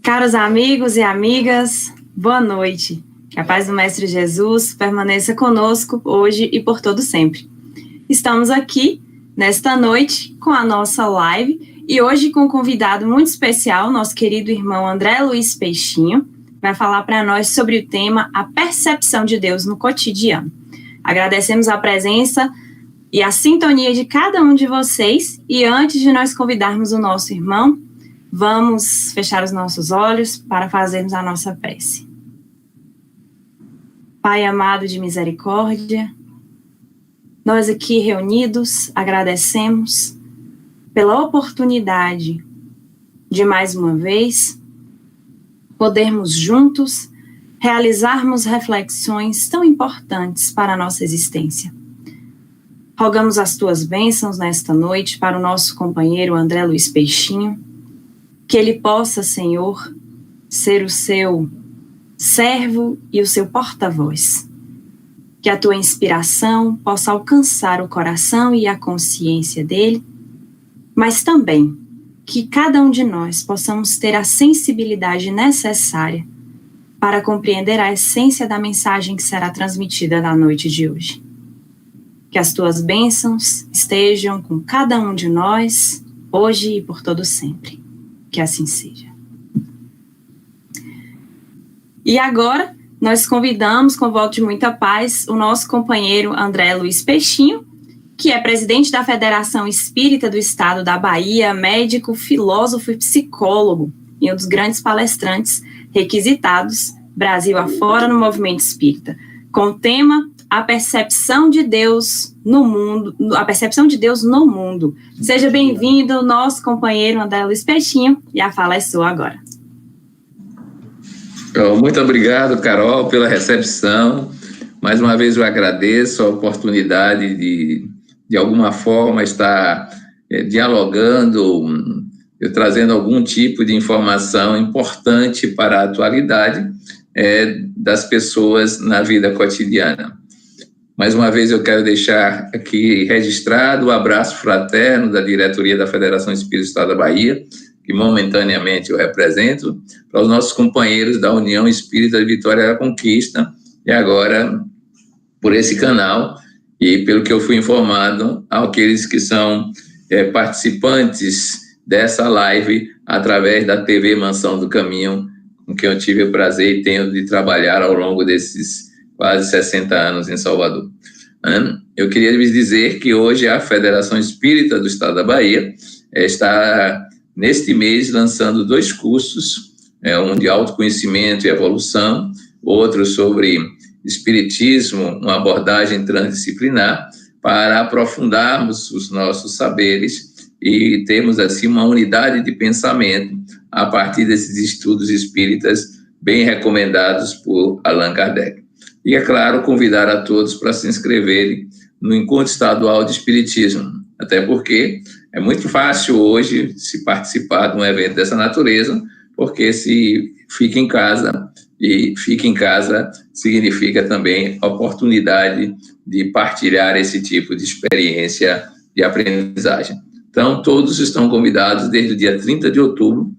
Caros amigos e amigas, boa noite. Que a paz do Mestre Jesus permaneça conosco hoje e por todo sempre. Estamos aqui nesta noite com a nossa live e hoje com um convidado muito especial, nosso querido irmão André Luiz Peixinho, vai falar para nós sobre o tema A Percepção de Deus no Cotidiano. Agradecemos a presença e a sintonia de cada um de vocês e antes de nós convidarmos o nosso irmão, vamos fechar os nossos olhos para fazermos a nossa prece. Pai amado de misericórdia, nós aqui reunidos agradecemos pela oportunidade de mais uma vez podermos juntos realizarmos reflexões tão importantes para a nossa existência. Rogamos as tuas bênçãos nesta noite para o nosso companheiro André Luiz Peixinho, que ele possa, Senhor, ser o seu servo e o seu porta-voz. Que a tua inspiração possa alcançar o coração e a consciência dele, mas também que cada um de nós possamos ter a sensibilidade necessária para compreender a essência da mensagem que será transmitida na noite de hoje. Que as tuas bênçãos estejam com cada um de nós, hoje e por todo sempre. Que assim seja. E agora, nós convidamos, com voto de muita paz, o nosso companheiro André Luiz Peixinho, que é presidente da Federação Espírita do Estado da Bahia, médico, filósofo e psicólogo, e um dos grandes palestrantes requisitados Brasil afora no movimento espírita, com o tema A Percepção de Deus no Mundo, a Percepção de Deus no Mundo. Seja bem-vindo, nosso companheiro André Luiz Peixinho, e a fala é sua agora. Muito obrigado, Carol, pela recepção. Mais uma vez eu agradeço a oportunidade de alguma forma, estar dialogando, trazendo algum tipo de informação importante para a atualidade das pessoas na vida cotidiana. Mais uma vez eu quero deixar aqui registrado o abraço fraterno da diretoria da Federação Espírita do Estado da Bahia, que momentaneamente eu represento, para os nossos companheiros da União Espírita de Vitória da Conquista, e agora, por esse canal, e pelo que eu fui informado, aqueles que são participantes dessa live através da TV Mansão do Caminho, com quem eu tive o prazer e tenho de trabalhar ao longo desses quase 60 anos em Salvador. Eu queria lhes dizer que hoje a Federação Espírita do Estado da Bahia está, neste mês, lançando 2 cursos, um de autoconhecimento e evolução, outro sobre espiritismo, uma abordagem transdisciplinar, para aprofundarmos os nossos saberes e termos, assim, uma unidade de pensamento a partir desses estudos espíritas bem recomendados por Allan Kardec. E, é claro, convidar a todos para se inscreverem no Encontro Estadual de Espiritismo, até porque é muito fácil hoje se participar de um evento dessa natureza, porque se fica em casa, e fica em casa significa também oportunidade de partilhar esse tipo de experiência de aprendizagem. Então, todos estão convidados desde o dia 30 de outubro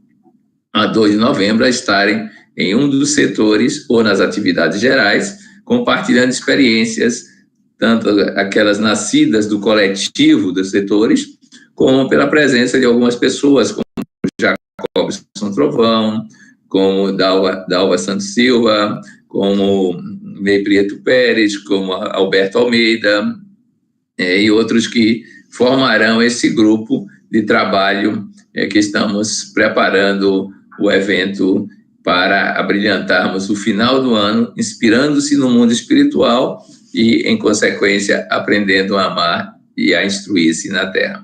a 2 de novembro a estarem em um dos setores ou nas atividades gerais, compartilhando experiências, tanto aquelas nascidas do coletivo dos setores, como pela presença de algumas pessoas, como Jacobson Trovão, como Dalva Santos Silva, como Ney Prieto Pérez, como Alberto Almeida, e outros que formarão esse grupo de trabalho que estamos preparando o evento para abrilhantarmos o final do ano, inspirando-se no mundo espiritual e, em consequência, aprendendo a amar e a instruir-se na Terra.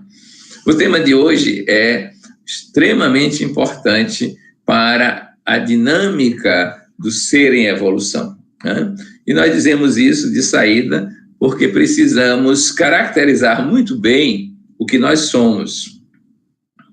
O tema de hoje é extremamente importante para a dinâmica do ser em evolução, né? E nós dizemos isso de saída porque precisamos caracterizar muito bem o que nós somos,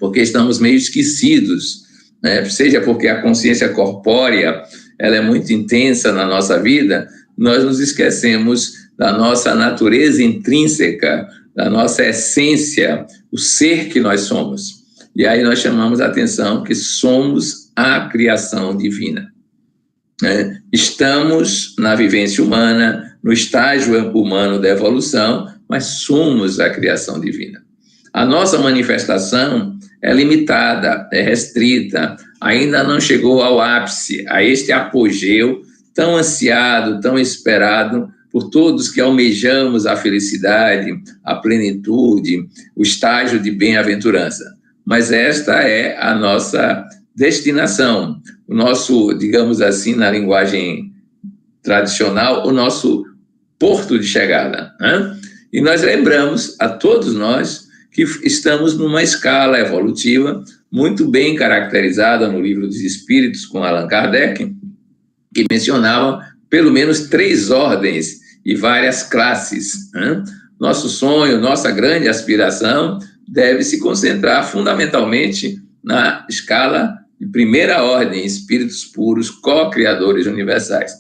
porque estamos meio esquecidos, né? Seja porque a consciência corpórea ela é muito intensa na nossa vida, nós nos esquecemos da nossa natureza intrínseca, da nossa essência, o ser que nós somos. E aí nós chamamos a atenção que somos a criação divina. Estamos na vivência humana, no estágio humano da evolução, mas somos a criação divina. A nossa manifestação é limitada, é restrita, ainda não chegou ao ápice, a este apogeu tão ansiado, tão esperado por todos que almejamos a felicidade, a plenitude, o estágio de bem-aventurança. Mas esta é a nossa destinação, o nosso, digamos assim, na linguagem tradicional, o nosso porto de chegada, né? E nós lembramos a todos nós que estamos numa escala evolutiva muito bem caracterizada no Livro dos Espíritos, com Allan Kardec, que mencionava pelo menos 3 ordens e várias classes, né? Nosso sonho, nossa grande aspiração deve se concentrar fundamentalmente na escala de primeira ordem, espíritos puros, co-criadores universais.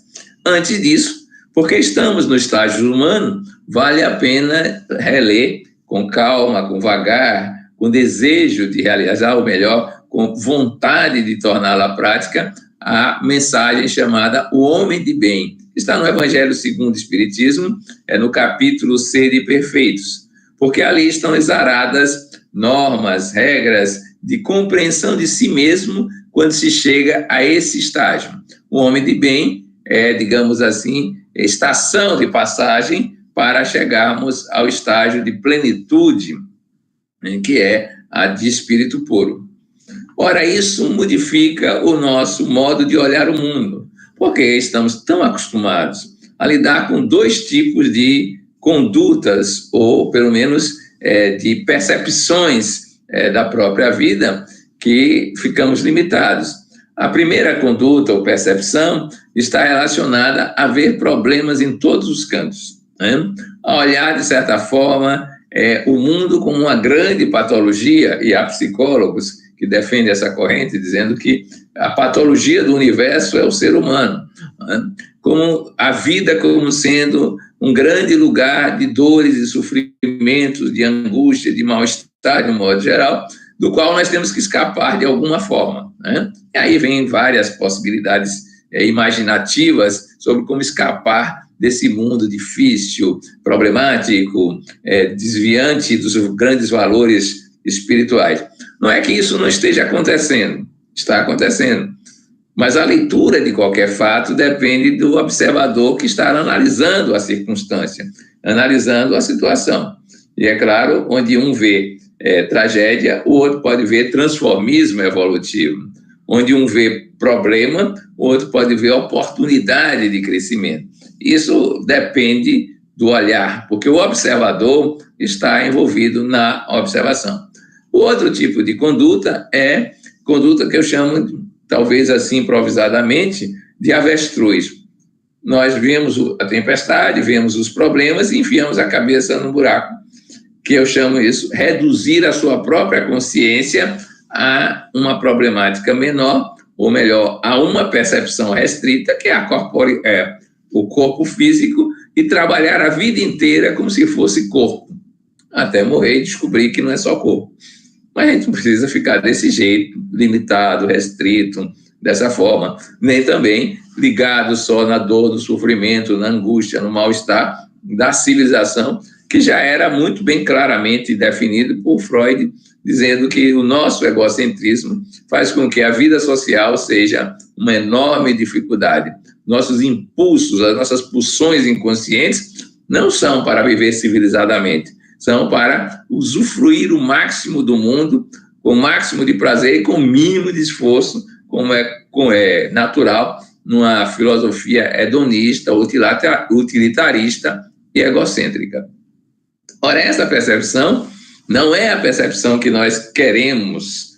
Antes disso, porque estamos no estágio humano, vale a pena reler com calma, com vagar, com desejo de realizar o melhor, com vontade de torná-la prática, a mensagem chamada O Homem de Bem. Está no Evangelho segundo o Espiritismo, no capítulo Sede Perfeitos, porque ali estão exaradas normas, regras de compreensão de si mesmo quando se chega a esse estágio. O homem de bem é, digamos assim, estação de passagem para chegarmos ao estágio de plenitude, que é a de espírito puro. Ora, isso modifica o nosso modo de olhar o mundo, porque estamos tão acostumados a lidar com 2 tipos de condutas, ou pelo menos de percepções da própria vida, que ficamos limitados. A primeira conduta ou percepção está relacionada a ver problemas em todos os cantos, né? A olhar, de certa forma, o mundo como uma grande patologia, e há psicólogos que defendem essa corrente, dizendo que a patologia do universo é o ser humano, né? Como a vida como sendo um grande lugar de dores e sofrimentos, de angústia, de mal-estar, de um modo geral, do qual nós temos que escapar de alguma forma, né? E aí vem várias possibilidades imaginativas sobre como escapar desse mundo difícil, problemático, desviante dos grandes valores espirituais. Não é que isso não esteja acontecendo, está acontecendo, mas a leitura de qualquer fato depende do observador que está analisando a circunstância, analisando a situação. E é claro, onde um vê tragédia, o outro pode ver transformismo evolutivo. Onde um vê problema, o outro pode ver oportunidade de crescimento. Isso depende do olhar, porque o observador está envolvido na observação. O outro tipo de conduta é conduta que eu chamo, talvez assim improvisadamente, de avestruz. Nós vemos a tempestade, vemos os problemas e enfiamos a cabeça no buraco, que eu chamo isso, reduzir a sua própria consciência a uma problemática menor, ou melhor, a uma percepção restrita, que é o corpo físico, e trabalhar a vida inteira como se fosse corpo, até morrer e descobrir que não é só corpo. Mas a gente não precisa ficar desse jeito, limitado, restrito, dessa forma, nem também ligado só na dor, no sofrimento, na angústia, no mal-estar da civilização, que já era muito bem claramente definido por Freud, dizendo que o nosso egocentrismo faz com que a vida social seja uma enorme dificuldade. Nossos impulsos, as nossas pulsões inconscientes não são para viver civilizadamente, são para usufruir o máximo do mundo, com o máximo de prazer e com o mínimo de esforço, como é natural numa filosofia hedonista, utilitarista e egocêntrica. Ora, essa percepção não é a percepção que nós queremos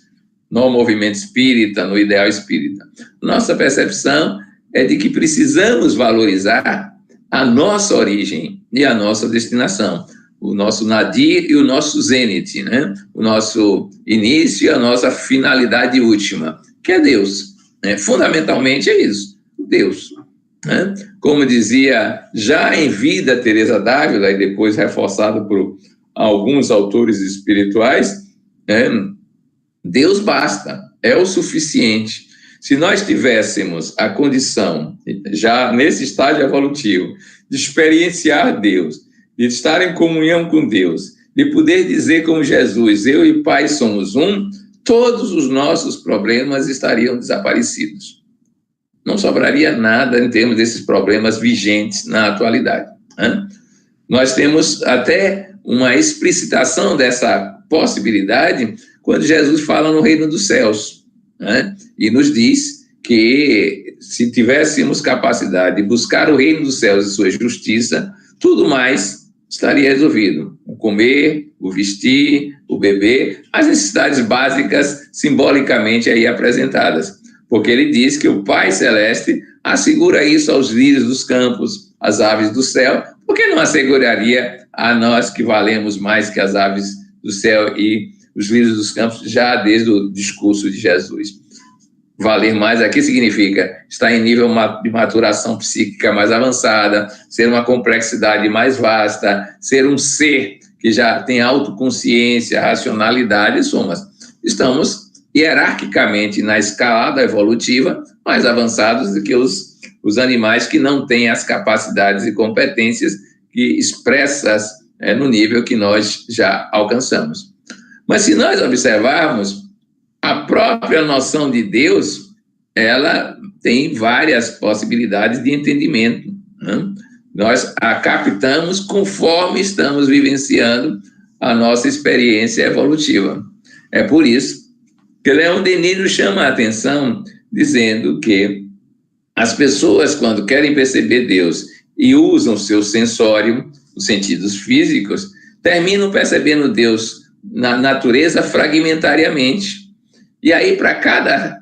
no movimento espírita, no ideal espírita. Nossa percepção é de que precisamos valorizar a nossa origem e a nossa destinação, o nosso nadir e o nosso zênite, né? O nosso início e a nossa finalidade última, que é Deus. Né? Fundamentalmente é isso, Deus. Né? Como dizia já em vida Teresa d'Ávila, e depois reforçado por alguns autores espirituais, né? Deus basta, é o suficiente. Se nós tivéssemos a condição, já nesse estágio evolutivo, de experienciar Deus, de estar em comunhão com Deus, de poder dizer como Jesus, eu e Pai somos um, todos os nossos problemas estariam desaparecidos. Não sobraria nada em termos desses problemas vigentes na atualidade, né? Nós temos até uma explicitação dessa possibilidade quando Jesus fala no reino dos céus, né? E nos diz que se tivéssemos capacidade de buscar o reino dos céus e sua justiça, tudo mais estaria resolvido. O comer, o vestir, o beber, as necessidades básicas simbolicamente aí apresentadas. Porque ele diz que o Pai Celeste assegura isso aos lírios dos campos, às aves do céu, por que não asseguraria a nós que valemos mais que as aves do céu e os lírios dos campos já desde o discurso de Jesus? Valer mais aqui significa estar em nível de maturação psíquica mais avançada, ser uma complexidade mais vasta, ser um ser que já tem autoconsciência, racionalidade, somas. Estamos hierarquicamente na escalada evolutiva mais avançados do que os animais que não têm as capacidades e competências que expressas no nível que nós já alcançamos. Mas se nós observarmos, a própria noção de Deus, ela tem várias possibilidades de entendimento, né? Nós a captamos conforme estamos vivenciando a nossa experiência evolutiva. É por isso que Leon Denis nos chama a atenção dizendo que as pessoas, quando querem perceber Deus e usam seu sensório, os sentidos físicos, terminam percebendo Deus na natureza fragmentariamente. E aí, para cada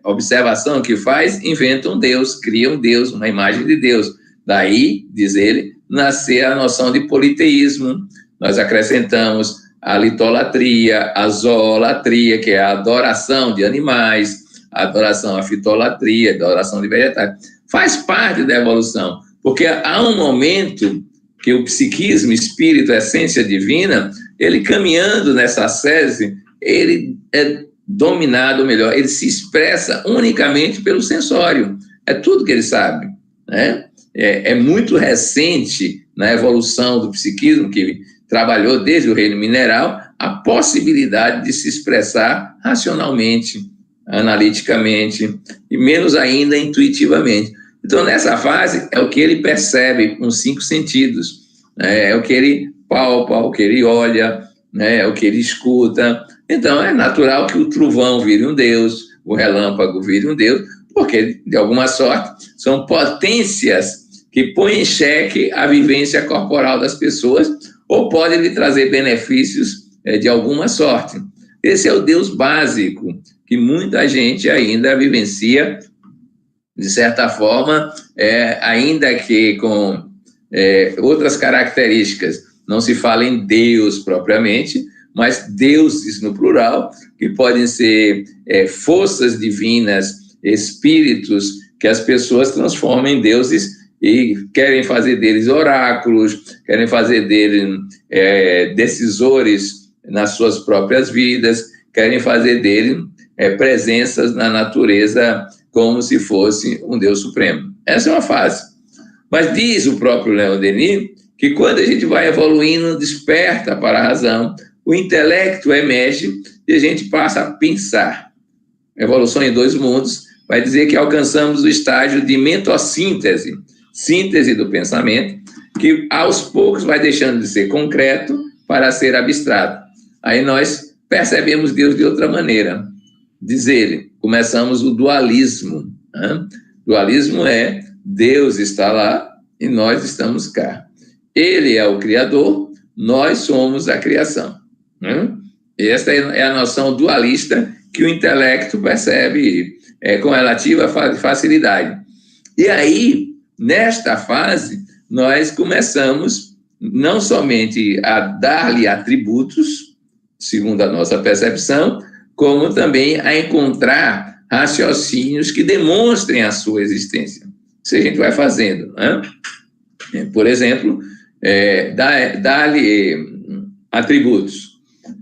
observação que faz, inventa um Deus, cria um Deus, uma imagem de Deus. Daí, diz ele, nascer a noção de politeísmo. Nós acrescentamos a litolatria, a zoolatria, que é a adoração de animais, a adoração à fitolatria, a adoração de vegetais. Faz parte da evolução, porque há um momento que o psiquismo, espírito, essência divina, ele caminhando nessa ascese, ele é dominado, ou melhor, ele se expressa unicamente pelo sensório. É tudo que ele sabe, né? É muito recente na evolução do psiquismo, que trabalhou desde o reino mineral, a possibilidade de se expressar racionalmente, analiticamente, e menos ainda intuitivamente. Então, nessa fase, é o que ele percebe com 5 sentidos, né? É o que ele palpa, o que ele olha, né? É o que ele escuta. Então, é natural que o trovão vire um Deus, o relâmpago vire um Deus, porque, de alguma sorte, são potências que põem em xeque a vivência corporal das pessoas ou podem lhe trazer benefícios de alguma sorte. Esse é o Deus básico que muita gente ainda vivencia, de certa forma, ainda que com outras características. Não se fala em Deus propriamente, mas deuses no plural, que podem ser forças divinas, espíritos que as pessoas transformam em deuses e querem fazer deles oráculos, querem fazer deles decisores nas suas próprias vidas, querem fazer dele presenças na natureza como se fosse um Deus supremo. Essa é uma fase. Mas diz o próprio Leon Denis que quando a gente vai evoluindo, desperta para a razão, o intelecto emerge e a gente passa a pensar. Evolução em 2 mundos vai dizer que alcançamos o estágio de mentossíntese, síntese do pensamento, que aos poucos vai deixando de ser concreto para ser abstrato. Aí nós percebemos Deus de outra maneira. Diz ele, começamos o dualismo, né? Dualismo é Deus está lá e nós estamos cá. Ele é o Criador, nós somos a criação. Esta é a noção dualista que o intelecto percebe com relativa facilidade. E aí, nesta fase, nós começamos não somente a dar-lhe atributos, segundo a nossa percepção, como também a encontrar raciocínios que demonstrem a sua existência. Isso a gente vai fazendo, né? Por exemplo, dar-lhe atributos.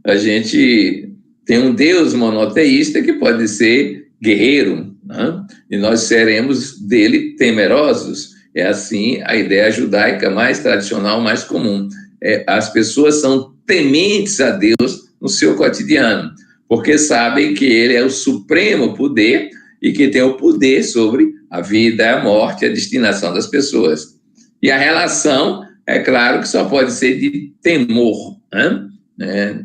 A gente Tem um Deus monoteísta que pode ser guerreiro, né? E nós seremos dele temerosos. É assim a ideia judaica mais tradicional, mais comum. As pessoas são tementes a Deus no seu cotidiano, porque sabem que ele é o supremo poder e que tem o poder sobre a vida, a morte, a destinação das pessoas. E a relação, é claro que só pode ser de temor, né?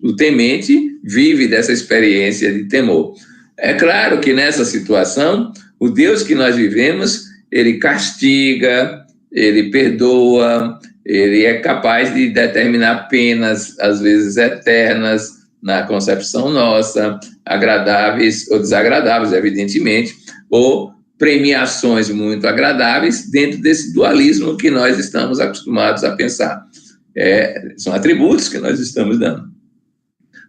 O temente vive dessa experiência de temor. É claro que nessa situação, o Deus que nós vivemos, ele castiga, ele perdoa, ele é capaz de determinar penas, às vezes eternas, na concepção nossa, agradáveis ou desagradáveis, evidentemente, ou premiações muito agradáveis dentro desse dualismo que nós estamos acostumados a pensar. São atributos que nós estamos dando.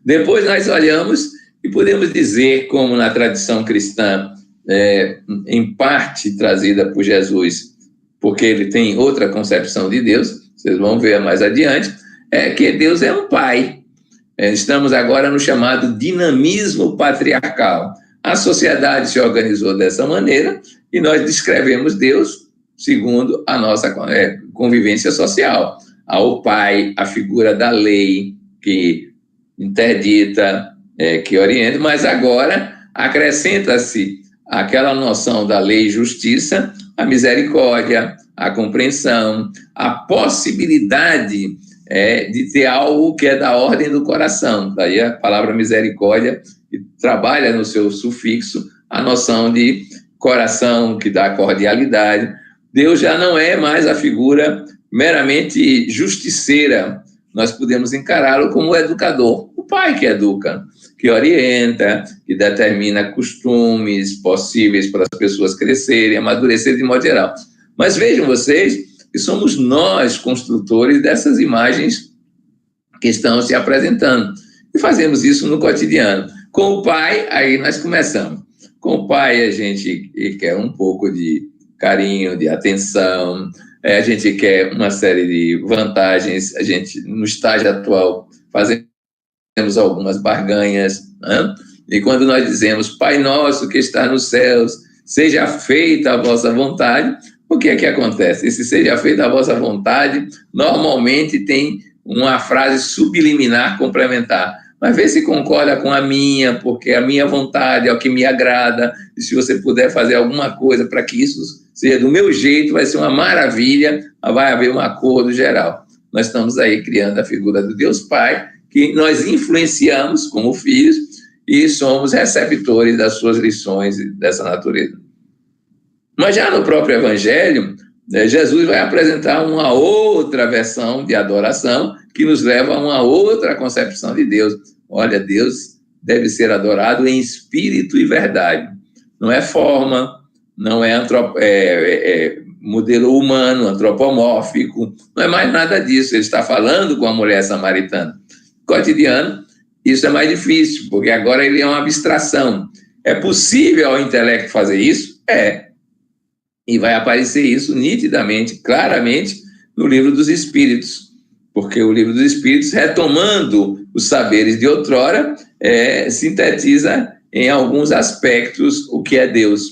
Depois nós olhamos e podemos dizer, como na tradição cristã, em parte trazida por Jesus, porque ele tem outra concepção de Deus, vocês vão ver mais adiante, que Deus é um pai. Estamos agora no chamado dinamismo patriarcal. A sociedade se organizou dessa maneira e nós descrevemos Deus segundo a nossa convivência social. Há o pai, a figura da lei que interdita, que orienta, mas agora acrescenta-se aquela noção da lei e justiça, a misericórdia, a compreensão, a possibilidade de ter algo que é da ordem do coração. Daí a palavra misericórdia que trabalha no seu sufixo a noção de coração, que dá cordialidade. Deus já não é mais a figura meramente justiceira, nós podemos encará-lo como educador, o pai que educa, que orienta, que determina costumes possíveis para as pessoas crescerem, amadurecerem de modo geral. Mas vejam vocês que somos nós construtores dessas imagens que estão se apresentando. E fazemos isso no cotidiano. Com o pai, aí nós começamos. Com o pai a gente quer um pouco de carinho, de atenção, a gente quer uma série de vantagens, a gente, no estágio atual, fazemos algumas barganhas, né? E quando nós dizemos, Pai nosso que está nos céus, seja feita a vossa vontade, o que é que acontece? Esse seja feita a vossa vontade, normalmente tem uma frase subliminar complementar. Mas vê se concorda com a minha, porque a minha vontade é o que me agrada, e se você puder fazer alguma coisa para que isso seja do meu jeito, vai ser uma maravilha, vai haver um acordo geral. Nós estamos aí criando a figura do Deus Pai, que nós influenciamos como filhos e somos receptores das suas lições dessa natureza. Mas já no próprio Evangelho, Jesus vai apresentar uma outra versão de adoração que nos leva a uma outra concepção de Deus. Olha, Deus deve ser adorado em espírito e verdade. Não é forma, não é modelo humano, antropomórfico, não é mais nada disso. Ele está falando com a mulher samaritana. Cotidiano, isso é mais difícil, porque agora ele é uma abstração. É possível ao intelecto fazer isso? E vai aparecer isso nitidamente, claramente, no Livro dos Espíritos, porque o Livro dos Espíritos, retomando os saberes de outrora, sintetiza em alguns aspectos o que é Deus.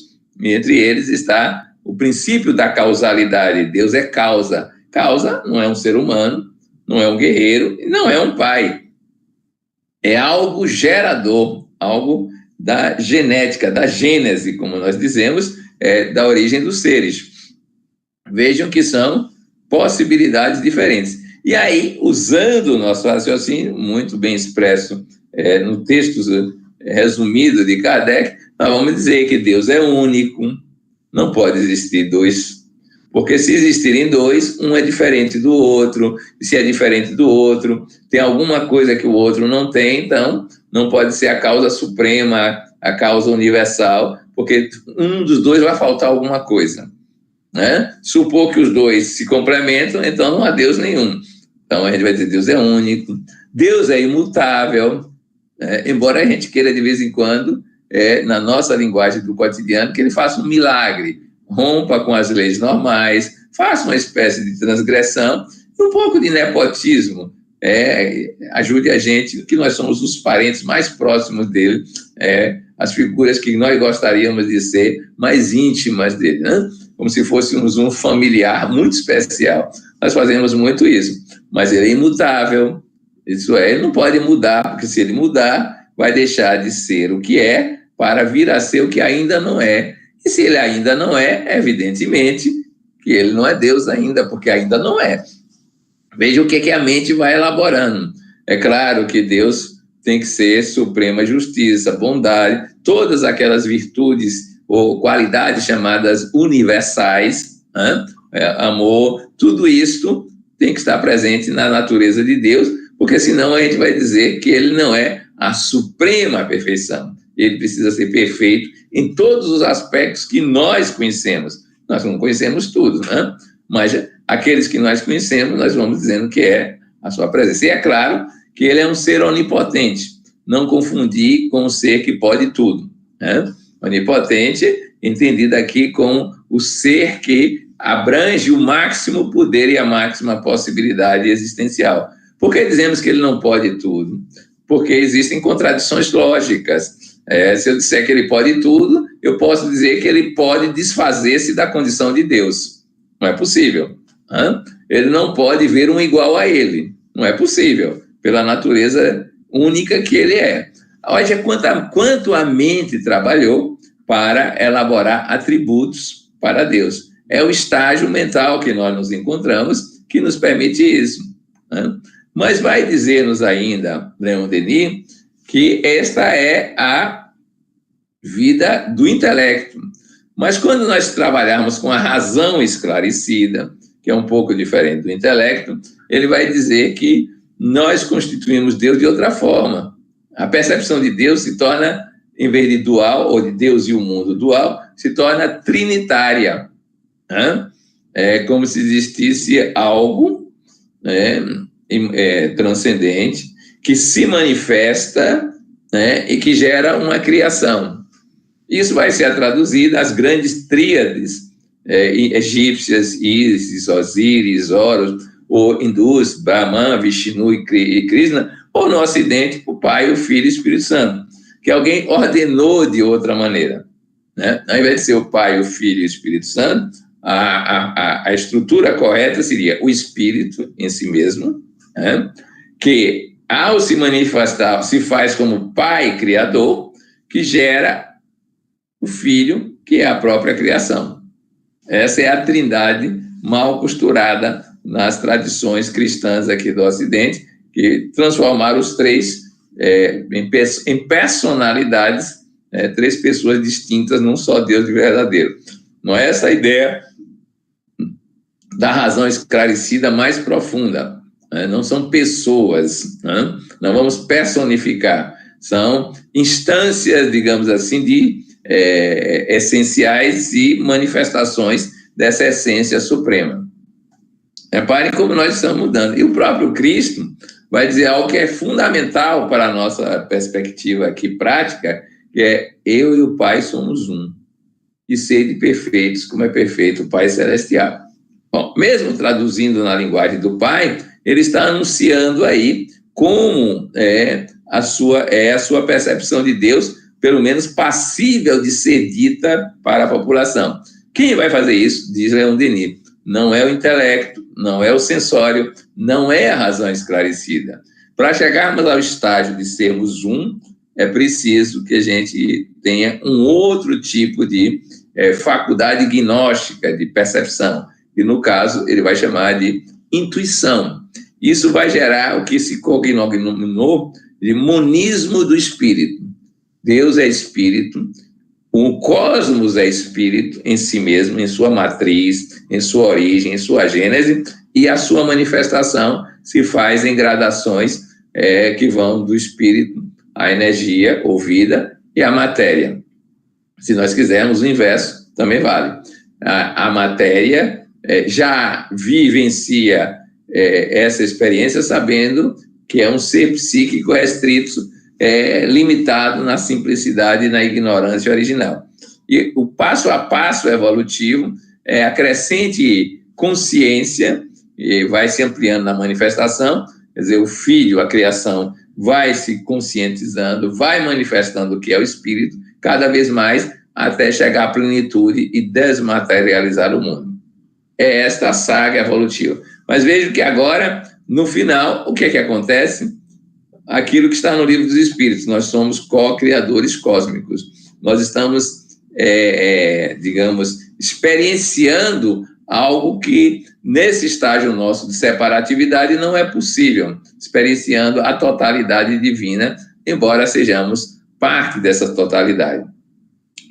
E entre eles está o princípio da causalidade. Deus é causa. Causa não é um ser humano, não é um guerreiro, não é um pai. É algo gerador, algo da genética, da gênese, como nós dizemos, da origem dos seres. Vejam que são possibilidades diferentes. E aí, usando o nosso raciocínio, muito bem expresso no texto resumido de Kardec, nós vamos dizer que Deus é único, não pode existir dois, porque se existirem dois, um é diferente do outro, e se é diferente do outro, tem alguma coisa que o outro não tem, então não pode ser a causa suprema, a causa universal, porque um dos dois vai faltar alguma coisa, né? Supor que os dois se complementam, então não há Deus nenhum. Então a gente vai dizer Deus é único, Deus é imutável, embora a gente queira de vez em quando, na nossa linguagem do cotidiano, que ele faça um milagre, rompa com as leis normais, faça uma espécie de transgressão, um pouco de nepotismo, ajude a gente, que nós somos os parentes mais próximos dele, as figuras que nós gostaríamos de ser mais íntimas dele, né? Como se fôssemos um familiar muito especial. Nós fazemos muito isso, mas ele é imutável, isso ele não pode mudar, porque se ele mudar, vai deixar de ser o que é para vir a ser o que ainda não é. E se ele ainda não é, evidentemente que ele não é Deus ainda, porque ainda não é. Veja o que a mente vai elaborando. É claro que Deus tem que ser suprema justiça, bondade, todas aquelas virtudes ou qualidades chamadas universais, né? Amor, tudo isso tem que estar presente na natureza de Deus, porque senão a gente vai dizer que ele não é a suprema perfeição. Ele precisa ser perfeito em todos os aspectos que nós conhecemos. Nós não conhecemos tudo, né? Mas aqueles que nós conhecemos, nós vamos dizendo que é a sua presença. E é claro que ele é um ser onipotente. Não confundir com o ser que pode tudo, né? Onipotente, entendido aqui como o ser que abrange o máximo poder e a máxima possibilidade existencial. Por que dizemos que ele não pode tudo? Porque existem contradições lógicas. Se eu disser que ele pode tudo, eu posso dizer que ele pode desfazer-se da condição de Deus. Não é possível. Ele não pode ver um igual a ele. Não é possível, pela natureza única que ele é. Olha quanto a mente trabalhou para elaborar atributos para Deus. É o estágio mental que nós nos encontramos que nos permite isso, né? Mas vai dizer-nos ainda, Leon Denis, que esta é a vida do intelecto. Mas quando nós trabalharmos com a razão esclarecida, que é um pouco diferente do intelecto, ele vai dizer que nós constituímos Deus de outra forma. A percepção de Deus se torna, em vez de dual, ou de Deus e o mundo dual, se torna trinitária. É como se existisse algo transcendente que se manifesta, e que gera uma criação. Isso vai ser traduzido às grandes tríades egípcias, Ísis, Osíris, Horus, ou hindus, Brahman, Vishnu e Krishna, ou no Ocidente, o Pai, o Filho e o Espírito Santo, que alguém ordenou de outra maneira, né? Ao invés de ser o Pai, o Filho e o Espírito Santo, a estrutura correta seria o Espírito em si mesmo, né? Que, ao se manifestar, se faz como Pai Criador, que gera o Filho, que é a própria criação. Essa é a trindade mal costurada nas tradições cristãs aqui do Ocidente, que transformaram os três em personalidades, três pessoas distintas num só Deus de verdadeiro. Não é essa a ideia da razão esclarecida mais profunda, né? Não são pessoas, né? Não vamos personificar, são instâncias, digamos assim, de essenciais e manifestações dessa essência suprema. Reparem como nós estamos mudando. E o próprio Cristo vai dizer algo que é fundamental para a nossa perspectiva aqui prática, que é: eu e o Pai somos um, e sede perfeitos como é perfeito o Pai Celestial. Bom, mesmo traduzindo na linguagem do Pai, ele está anunciando aí como a sua percepção de Deus, pelo menos passível de ser dita para a população. Quem vai fazer isso, diz Leon Denis, não é o intelecto, não é o sensório, não é a razão esclarecida. Para chegarmos ao estágio de sermos um, é preciso que a gente tenha um outro tipo de faculdade gnóstica, de percepção, e no caso ele vai chamar de intuição. Isso vai gerar o que se cognominou de monismo do espírito. Deus é espírito, o cosmos é espírito em si mesmo, em sua matriz, em sua origem, em sua gênese, e a sua manifestação se faz em gradações que vão do espírito à energia ou vida e à matéria. Se nós quisermos o inverso, também vale. A matéria já vivencia essa experiência sabendo que é um ser psíquico restrito, limitado na simplicidade e na ignorância original. E o passo a passo evolutivo a crescente consciência, e vai se ampliando na manifestação, quer dizer, o Filho, a criação, vai se conscientizando, vai manifestando o que é o Espírito, cada vez mais, até chegar à plenitude e desmaterializar o mundo. É esta a saga evolutiva. Mas vejo que agora, no final, o que é que acontece? Aquilo que está no Livro dos Espíritos, nós somos co-criadores cósmicos. Nós estamos, digamos, experienciando algo que, nesse estágio nosso de separatividade, não é possível, experienciando a totalidade divina, embora sejamos parte dessa totalidade.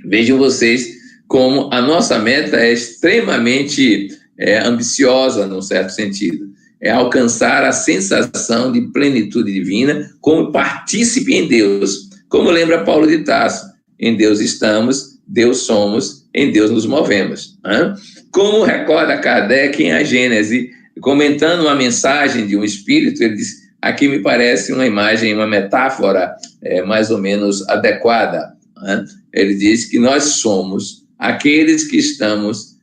Vejam vocês como a nossa meta é extremamente ambiciosa, num certo sentido. É alcançar a sensação de plenitude divina como partícipe em Deus. Como lembra Paulo de Tarso, em Deus estamos, Deus somos, em Deus nos movemos. Como recorda Kardec em A Gênese, comentando uma mensagem de um espírito, ele diz, aqui me parece uma imagem, uma metáfora mais ou menos adequada. Ele diz que nós somos aqueles que estamos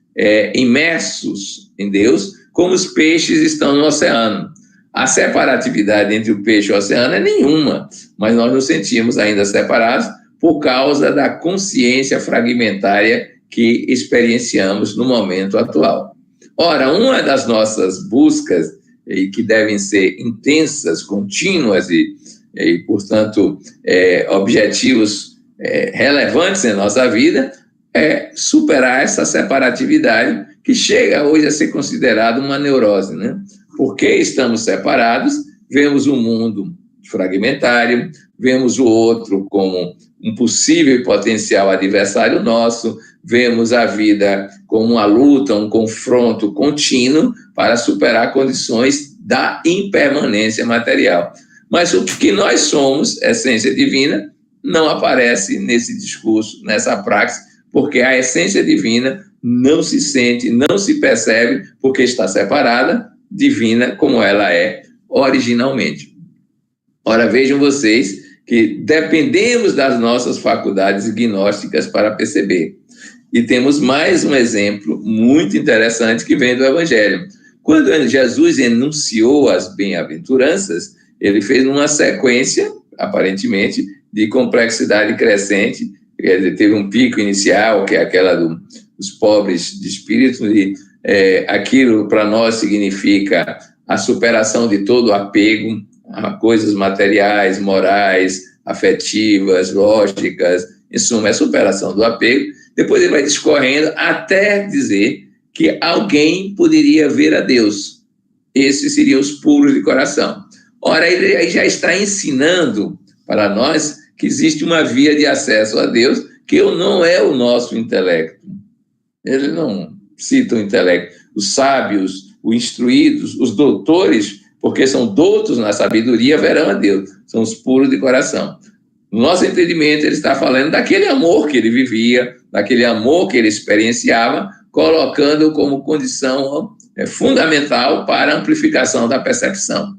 imersos em Deus, como os peixes estão no oceano. A separatividade entre o peixe e o oceano é nenhuma, mas nós nos sentimos ainda separados por causa da consciência fragmentária que experienciamos no momento atual. Ora, uma das nossas buscas, e que devem ser intensas, contínuas e portanto, objetivos relevantes em nossa vida, é superar essa separatividade que chega hoje a ser considerada uma neurose, né? Porque estamos separados, vemos o mundo fragmentário, vemos o outro como um possível e potencial adversário nosso, vemos a vida como uma luta, um confronto contínuo para superar condições da impermanência material. Mas o que nós somos, essência divina, não aparece nesse discurso, nessa praxe, porque a essência divina não se sente, não se percebe, porque está separada, divina como ela é originalmente. Ora, vejam vocês que dependemos das nossas faculdades gnósticas para perceber. E temos mais um exemplo muito interessante que vem do Evangelho. Quando Jesus enunciou as bem-aventuranças, ele fez uma sequência, aparentemente, de complexidade crescente. Quer dizer, teve um pico inicial, que é aquela dos pobres de espírito, e aquilo para nós significa a superação de todo o apego a coisas materiais, morais, afetivas, lógicas, em suma, é a superação do apego. Depois ele vai discorrendo até dizer que alguém poderia ver a Deus. Esses seriam os puros de coração. Ora, ele aí já está ensinando para nós que existe uma via de acesso a Deus que não é o nosso intelecto. Ele não cita o intelecto. Os sábios, os instruídos, os doutores, porque são doutos na sabedoria, verão a Deus. São os puros de coração. No nosso entendimento, ele está falando daquele amor que ele vivia, daquele amor que ele experienciava, colocando como condição fundamental para a amplificação da percepção.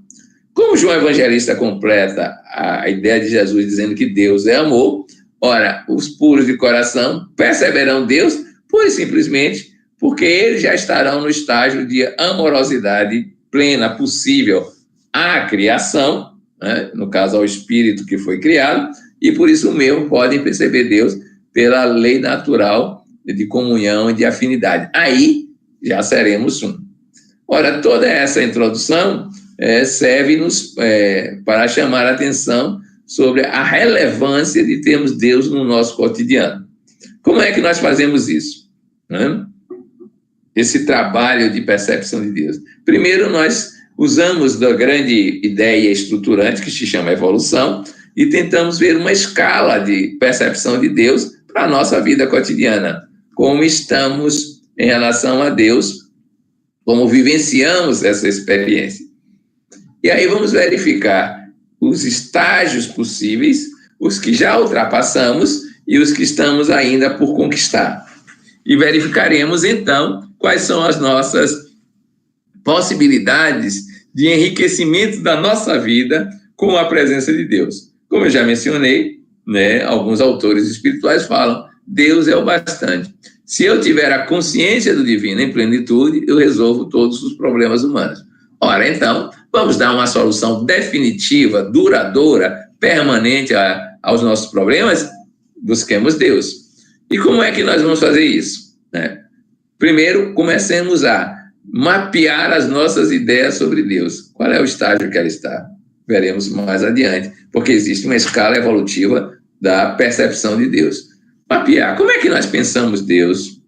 Como João Evangelista completa a ideia de Jesus dizendo que Deus é amor, ora, os puros de coração perceberão Deus, pura e simplesmente porque eles já estarão no estágio de amorosidade plena, possível à criação, né? No caso ao espírito que foi criado, e por isso mesmo podem perceber Deus pela lei natural de comunhão e de afinidade. Aí já seremos um. Ora, toda essa introdução serve-nos para chamar a atenção sobre a relevância de termos Deus no nosso cotidiano. Como é que nós fazemos isso? Né? Esse trabalho de percepção de Deus. Primeiro, nós usamos da grande ideia estruturante que se chama evolução e tentamos ver uma escala de percepção de Deus para a nossa vida cotidiana. Como estamos em relação a Deus, como vivenciamos essa experiência. E aí vamos verificar os estágios possíveis, os que já ultrapassamos e os que estamos ainda por conquistar. E verificaremos, então, quais são as nossas possibilidades de enriquecimento da nossa vida com a presença de Deus. Como eu já mencionei, né, alguns autores espirituais falam, Deus é o bastante. Se eu tiver a consciência do divino em plenitude, eu resolvo todos os problemas humanos. Ora, então, vamos dar uma solução definitiva, duradoura, permanente aos nossos problemas? Busquemos Deus. E como é que nós vamos fazer isso? Primeiro, comecemos a mapear as nossas ideias sobre Deus. Qual é o estágio que ela está? Veremos mais adiante, porque existe uma escala evolutiva da percepção de Deus. Mapear. Como é que nós pensamos Deus?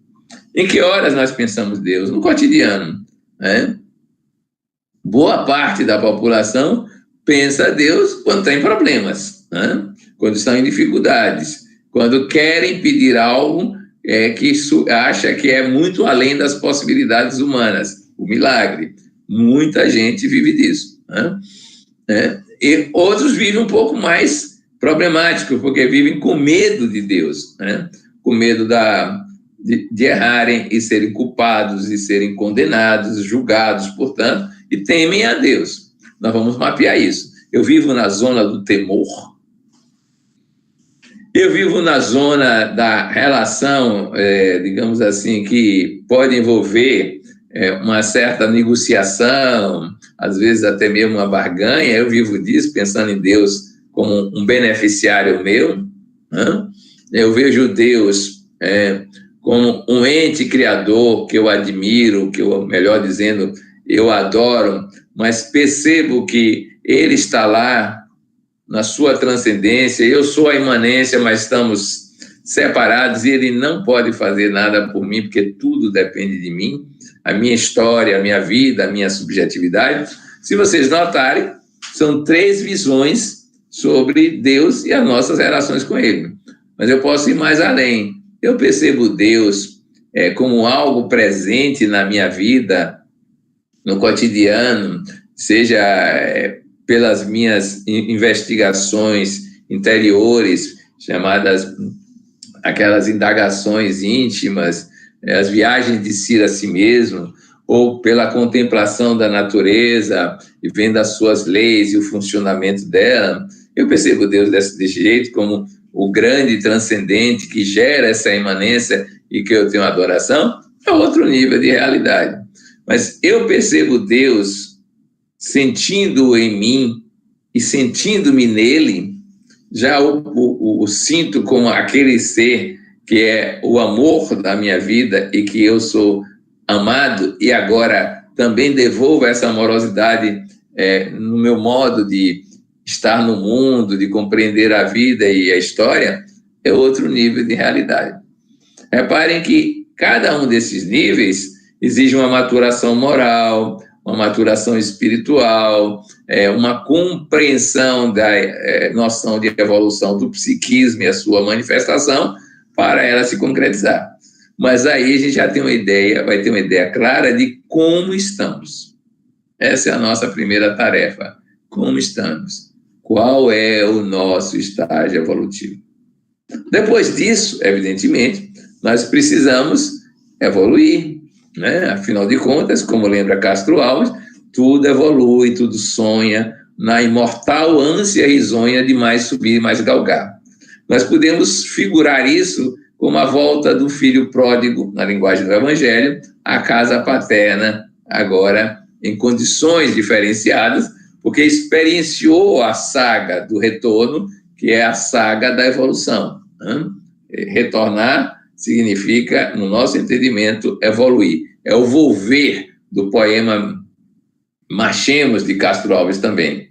Em que horas nós pensamos Deus? No cotidiano. Boa parte da população pensa Deus quando tem problemas, quando estão em dificuldades, quando querem pedir algo que acha que é muito além das possibilidades humanas, o milagre. Muita gente vive disso. E outros vivem um pouco mais problemático, porque vivem com medo de Deus, com medo de errarem e serem culpados e serem condenados, julgados, portanto, e temem a Deus. Nós vamos mapear isso. Eu vivo na zona do temor. Eu vivo na zona da relação, digamos assim, que pode envolver uma certa negociação, às vezes até mesmo uma barganha. Eu vivo disso, pensando em Deus como um beneficiário meu. Eu vejo Deus como um ente criador que eu admiro, que eu, melhor dizendo, eu adoro, mas percebo que Ele está lá na sua transcendência. Eu sou a imanência, mas estamos separados e Ele não pode fazer nada por mim, porque tudo depende de mim, a minha história, a minha vida, a minha subjetividade. Se vocês notarem, são 3 visões sobre Deus e as nossas relações com Ele. Mas eu posso ir mais além. Eu percebo Deus como algo presente na minha vida, no cotidiano, seja pelas minhas investigações interiores, chamadas aquelas indagações íntimas, as viagens de si a si mesmo, ou pela contemplação da natureza e vendo as suas leis e o funcionamento dela. Eu percebo Deus desse jeito, como o grande transcendente que gera essa imanência e que eu tenho adoração. É outro nível de realidade. Mas eu percebo Deus sentindo em mim e sentindo-me nele, já o sinto como aquele ser que é o amor da minha vida e que eu sou amado, e agora também devolvo essa amorosidade no meu modo de estar no mundo, de compreender a vida e a história. É outro nível de realidade. Reparem que cada um desses níveis exige uma maturação moral, uma maturação espiritual, uma compreensão da noção de evolução do psiquismo e a sua manifestação para ela se concretizar. Mas aí a gente já tem vai ter uma ideia clara de como estamos. Essa é a nossa primeira tarefa. Como estamos? Qual é o nosso estágio evolutivo? Depois disso, evidentemente, nós precisamos evoluir, Afinal de contas, como lembra Castro Alves, tudo evolui, tudo sonha na imortal ânsia risonha de mais subir, mais galgar. Nós podemos figurar isso como a volta do filho pródigo, na linguagem do Evangelho, à casa paterna, agora em condições diferenciadas, porque experienciou a saga do retorno, que é a saga da evolução. Retornar significa, no nosso entendimento, evoluir. É o volver do poema Marchemos, de Castro Alves também.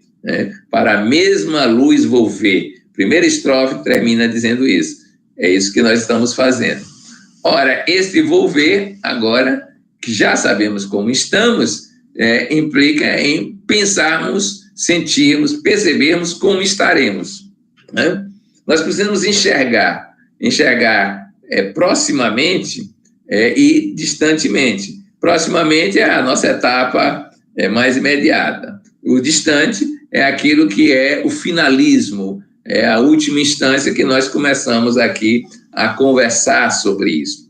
Para a mesma luz volver. Primeira estrofe termina dizendo isso. É isso que nós estamos fazendo. Ora, esse volver, agora, que já sabemos como estamos, implica em pensarmos, sentirmos, percebermos como estaremos. Nós precisamos enxergar proximamente e distantemente. Proximamente é a nossa etapa mais imediata. O distante é aquilo que é o finalismo, é a última instância que nós começamos aqui a conversar sobre isso.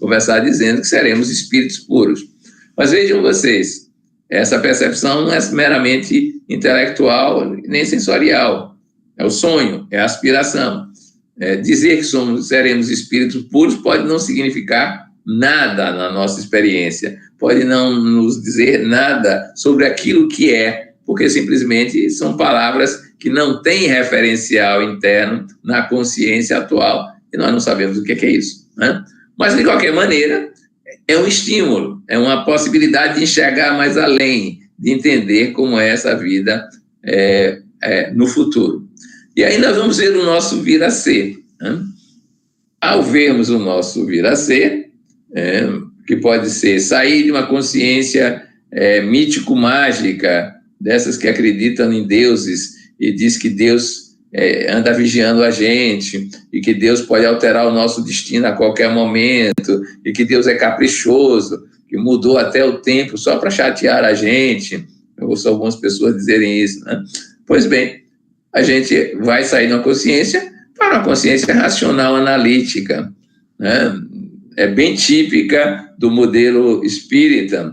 Conversar dizendo que seremos espíritos puros. Mas vejam vocês, essa percepção não é meramente intelectual nem sensorial. É o sonho, é a aspiração. Dizer que seremos espíritos puros pode não significar nada na nossa experiência, pode não nos dizer nada sobre aquilo que é, porque simplesmente são palavras que não têm referencial interno na consciência atual e nós não sabemos o que é isso, né? Mas, de qualquer maneira, é um estímulo, é uma possibilidade de enxergar mais além, de entender como é essa vida no futuro. E aí nós vamos ver o nosso vir a ser, né? Ao vermos o nosso vir a ser, que pode ser sair de uma consciência mítico-mágica, dessas que acreditam em deuses e diz que Deus anda vigiando a gente e que Deus pode alterar o nosso destino a qualquer momento e que Deus é caprichoso, que mudou até o tempo só para chatear a gente. Eu ouço algumas pessoas dizerem isso, né? Pois bem, a gente vai sair de uma consciência para uma consciência racional analítica, né? É bem típica do modelo espírita,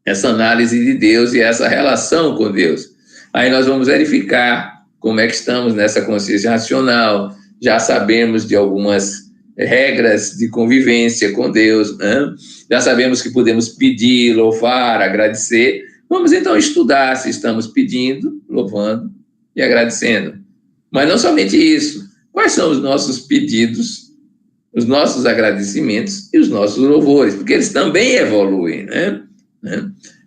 essa análise de Deus e essa relação com Deus. Aí nós vamos verificar como é que estamos nessa consciência racional, já sabemos de algumas regras de convivência com Deus, né? Já sabemos que podemos pedir, louvar, agradecer. Vamos então estudar se estamos pedindo, louvando e agradecendo. Mas não somente isso. Quais são os nossos pedidos, os nossos agradecimentos e os nossos louvores? Porque eles também evoluem, né?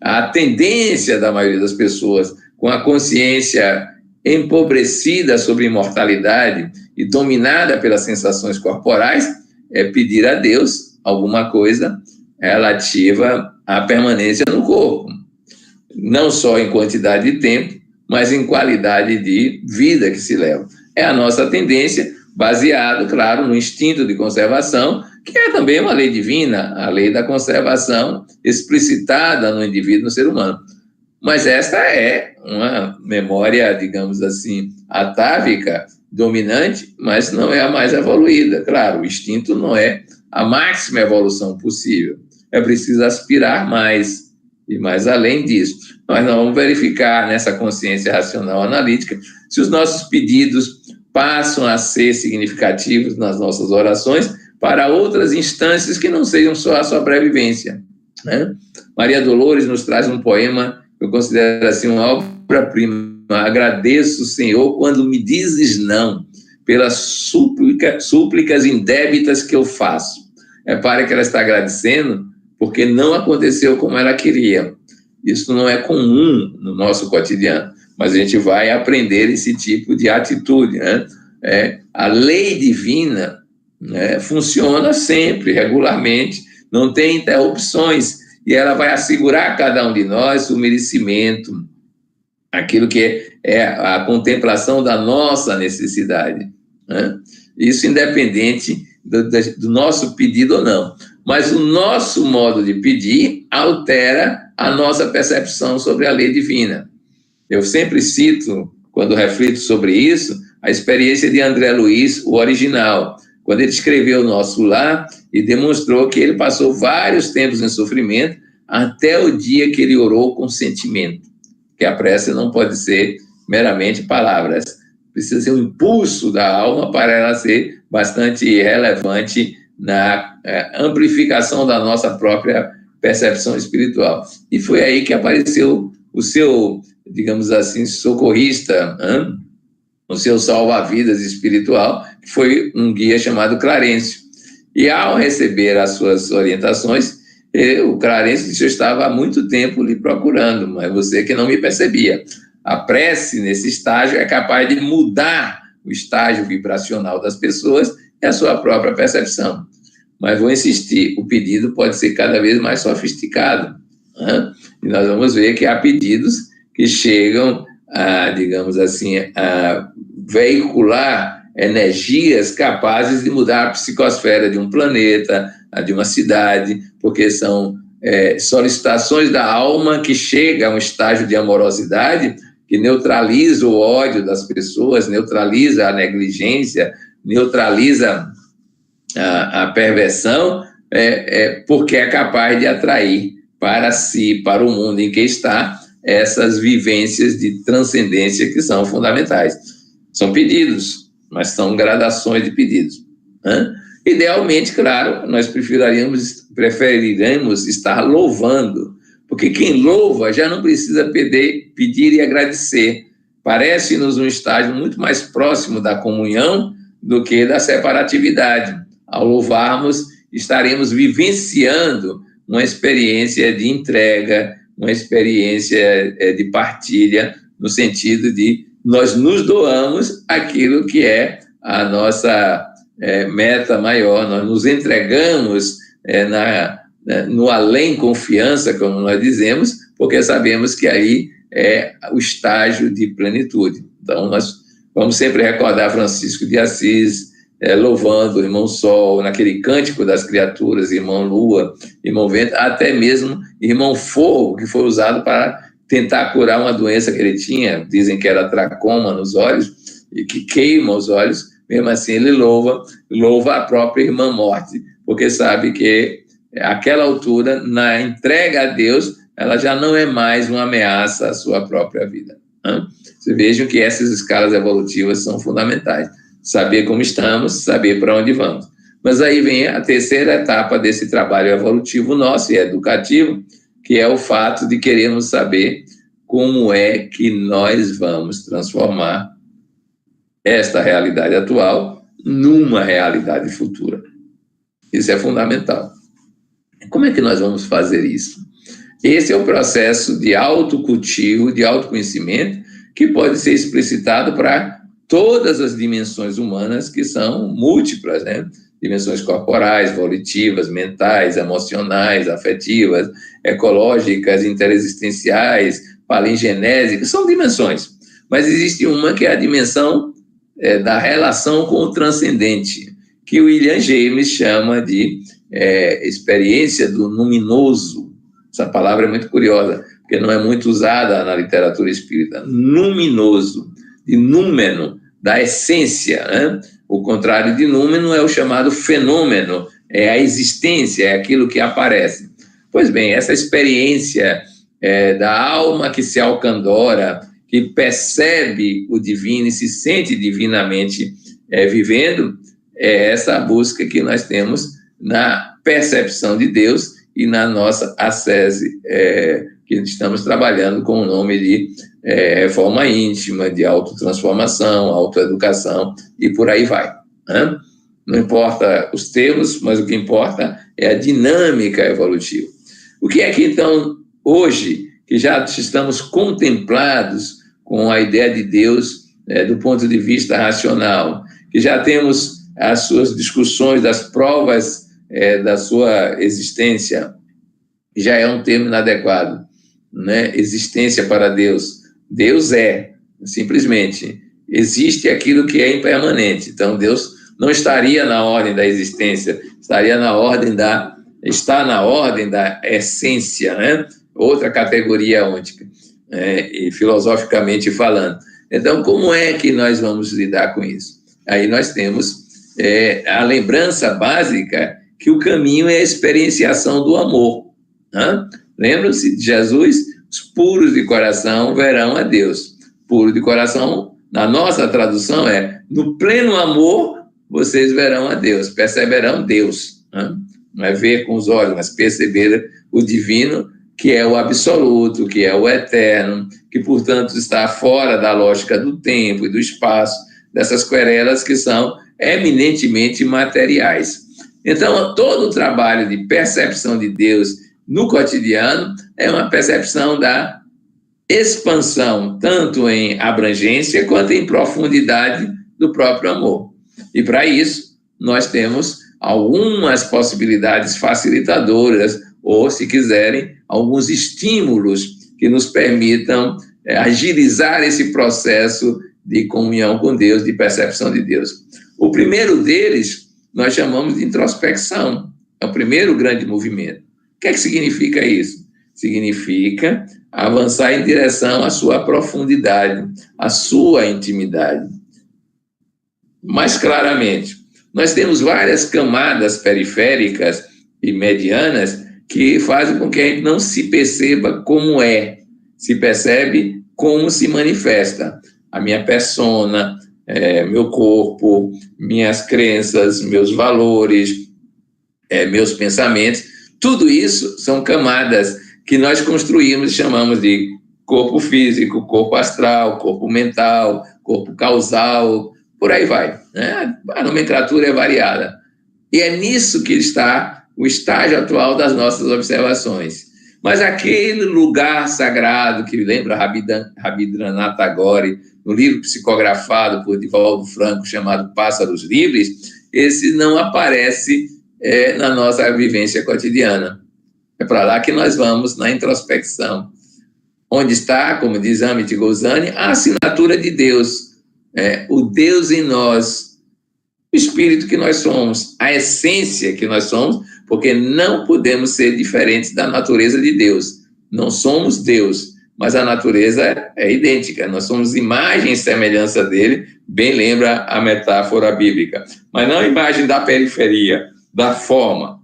A tendência da maioria das pessoas com a consciência empobrecida sobre imortalidade e dominada pelas sensações corporais é pedir a Deus alguma coisa relativa à permanência no corpo, não só em quantidade de tempo, mas em qualidade de vida que se leva. É a nossa tendência, baseado, claro, no instinto de conservação, que é também uma lei divina, a lei da conservação explicitada no indivíduo, no ser humano. Mas esta é uma memória, digamos assim, atávica, dominante, mas não é a mais evoluída. Claro, o instinto não é a máxima evolução possível. É preciso aspirar mais e mais além disso. Nós não vamos verificar nessa consciência racional analítica se os nossos pedidos passam a ser significativos nas nossas orações para outras instâncias que não sejam só a sobrevivência, né? Maria Dolores nos traz um poema que eu considero assim uma obra-prima. Agradeço, Senhor, quando me dizes não, pelas súplicas indébitas que eu faço. Repare que ela está agradecendo porque não aconteceu como ela queria. Isso não é comum no nosso cotidiano, mas a gente vai aprender esse tipo de atitude, né? A lei divina, né, funciona sempre, regularmente, não tem interrupções, e ela vai assegurar a cada um de nós o merecimento, aquilo que é a contemplação da nossa necessidade, né? Isso independente do nosso pedido ou não. Mas o nosso modo de pedir altera a nossa percepção sobre a lei divina. Eu sempre cito, quando reflito sobre isso, a experiência de André Luiz, o original, quando ele escreveu o Nosso Lar e demonstrou que ele passou vários tempos em sofrimento até o dia que ele orou com sentimento, que a prece não pode ser meramente palavras, precisa ser um impulso da alma para ela ser bastante relevante na amplificação da nossa própria percepção espiritual. E foi aí que apareceu o seu, digamos assim, socorrista, o seu salva-vidas espiritual, que foi um guia chamado Clarencio. E ao receber as suas orientações, o Clarencio disse: eu estava há muito tempo lhe procurando, mas você que não me percebia. A prece, nesse estágio, é capaz de mudar o estágio vibracional das pessoas e a sua própria percepção. Mas vou insistir, o pedido pode ser cada vez mais sofisticado, né? E nós vamos ver que há pedidos que chegam a, digamos assim, a veicular energias capazes de mudar a psicosfera de um planeta, de uma cidade, porque são solicitações da alma que chegam a um estágio de amorosidade que neutraliza o ódio das pessoas, neutraliza a negligência, neutraliza a perversão, porque é capaz de atrair para si, para o mundo em que está, essas vivências de transcendência que são fundamentais. São pedidos, mas são gradações de pedidos, né? Idealmente, claro, nós preferiremos estar louvando, porque quem louva já não precisa pedir e agradecer. Parece-nos um estágio muito mais próximo da comunhão do que da separatividade. Ao louvarmos, estaremos vivenciando uma experiência de entrega, uma experiência de partilha, no sentido de nós nos doamos aquilo que é a nossa meta maior, nós nos entregamos no além confiança, como nós dizemos, porque sabemos que aí é o estágio de plenitude. Então, nós vamos sempre recordar Francisco de Assis, louvando o irmão Sol, naquele cântico das criaturas, irmão Lua, irmão Vento, até mesmo irmão Fogo, que foi usado para tentar curar uma doença que ele tinha, dizem que era tracoma nos olhos, e que queima os olhos. Mesmo assim ele louva a própria irmã Morte, porque sabe que àquela altura, na entrega a Deus, ela já não é mais uma ameaça à sua própria vida. Vocês vejam que essas escalas evolutivas são fundamentais. Saber como estamos, saber para onde vamos. Mas aí vem a terceira etapa desse trabalho evolutivo nosso e educativo, que é o fato de querermos saber como é que nós vamos transformar esta realidade atual numa realidade futura. Isso é fundamental. Como é que nós vamos fazer isso? Esse é o processo de autocultivo, de autoconhecimento, que pode ser explicitado para todas as dimensões humanas, que são múltiplas, né? Dimensões corporais, volitivas, mentais, emocionais, afetivas, ecológicas, interexistenciais, palingenésicas, são dimensões. Mas existe uma que é a dimensão da relação com o transcendente, que o William James chama de experiência do luminoso. Essa palavra é muito curiosa, porque não é muito usada na literatura espírita. Luminoso, de númeno, da essência, né? O contrário de númeno é o chamado fenômeno, é a existência, é aquilo que aparece. Pois bem, essa experiência da alma que se alcandora, que percebe o divino e se sente divinamente vivendo, é essa busca que nós temos na percepção de Deus e na nossa ascese, que estamos trabalhando com o nome de reforma íntima, de autotransformação, autoeducação e por aí vai. Né? Não importa os termos, mas o que importa é a dinâmica evolutiva. O que é que, então, hoje, que já estamos contemplados com a ideia de Deus do ponto de vista racional, que já temos as suas discussões das provas da sua existência, já é um termo inadequado, né? Existência para Deus. Deus simplesmente, existe aquilo que é impermanente. Então, Deus não estaria na ordem da existência, está na ordem da essência, né? Outra categoria ôntica, e filosoficamente falando. Então, como é que nós vamos lidar com isso? Aí nós temos a lembrança básica que o caminho é a experienciação do amor. Né? Lembram-se de Jesus? Os puros de coração verão a Deus. Puro de coração, na nossa tradução, no pleno amor vocês verão a Deus, perceberão Deus. Né? Não é ver com os olhos, mas perceber o divino, que é o absoluto, que é o eterno, que, portanto, está fora da lógica do tempo e do espaço, dessas querelas que são eminentemente materiais. Então, todo o trabalho de percepção de Deus no cotidiano é uma percepção da expansão, tanto em abrangência quanto em profundidade do próprio amor. E, para isso, nós temos algumas possibilidades facilitadoras, ou, se quiserem, alguns estímulos que nos permitam agilizar esse processo de comunhão com Deus, de percepção de Deus. O primeiro deles nós chamamos de introspecção. É o primeiro grande movimento. O que é que significa isso? Significa avançar em direção à sua profundidade, à sua intimidade. Mais claramente, nós temos várias camadas periféricas e medianas que fazem com que a gente não se perceba como se percebe como se manifesta. A minha persona, meu corpo, minhas crenças, meus valores, meus pensamentos. Tudo isso são camadas que nós construímos e chamamos de corpo físico, corpo astral, corpo mental, corpo causal, por aí vai, né? A nomenclatura é variada. E é nisso que está o estágio atual das nossas observações. Mas aquele lugar sagrado que lembra Rabindranath Tagore, no livro psicografado por Divaldo Franco, chamado Pássaros Livres, esse não aparece na nossa vivência cotidiana. É para lá que nós vamos na introspecção, onde está, como diz Amit Goswami, a assinatura de Deus, o Deus em nós, o Espírito que nós somos, a essência que nós somos, porque não podemos ser diferentes da natureza de Deus. Não somos Deus, mas a natureza é idêntica. Nós somos imagem e semelhança dele, bem lembra a metáfora bíblica. Mas não a imagem da periferia, da forma.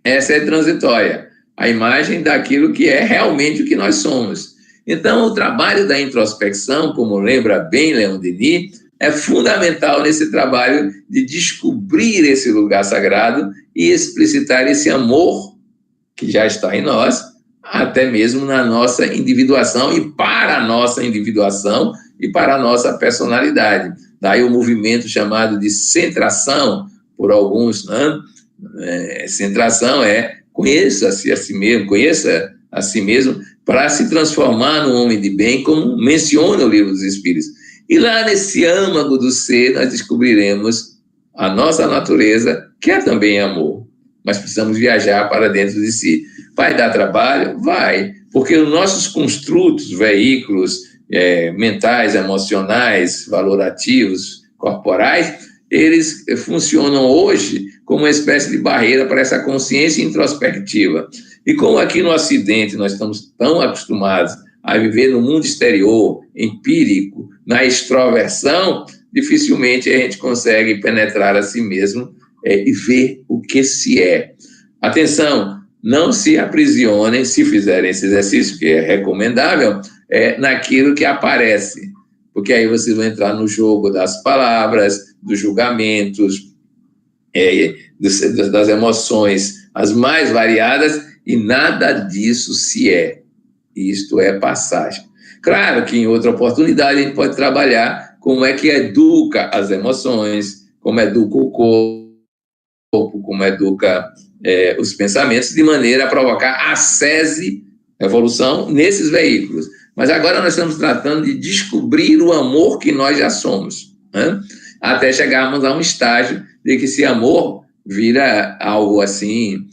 Essa é transitória. A imagem daquilo que é realmente o que nós somos. Então, o trabalho da introspecção, como lembra bem Leon Denis, é fundamental nesse trabalho de descobrir esse lugar sagrado e explicitar esse amor que já está em nós, até mesmo na nossa individuação e para a nossa individuação e para a nossa personalidade. Daí o movimento chamado de centração, por alguns, né? Centração conheça-se a si mesmo, conheça a si mesmo para se transformar num homem de bem, como menciona o Livro dos Espíritos. E lá nesse âmago do ser, nós descobriremos a nossa natureza, que é também amor. Mas precisamos viajar para dentro de si. Vai dar trabalho? Vai. Porque os nossos construtos, veículos mentais, emocionais, valorativos, corporais, eles funcionam hoje como uma espécie de barreira para essa consciência introspectiva. E como aqui no Ocidente nós estamos tão acostumados a viver no mundo exterior, empírico, na extroversão, dificilmente a gente consegue penetrar a si mesmo e ver o que se é. Atenção, não se aprisionem, se fizerem esse exercício, que é recomendável, naquilo que aparece, porque aí vocês vão entrar no jogo das palavras, dos julgamentos, das emoções as mais variadas, e nada disso se é. Isto é passagem. Claro que em outra oportunidade a gente pode trabalhar como é que educa as emoções, como educa o corpo, como educa os pensamentos, de maneira a provocar ascese, evolução, nesses veículos. Mas agora nós estamos tratando de descobrir o amor que nós já somos, né? Até chegarmos a um estágio de que esse amor vira algo assim,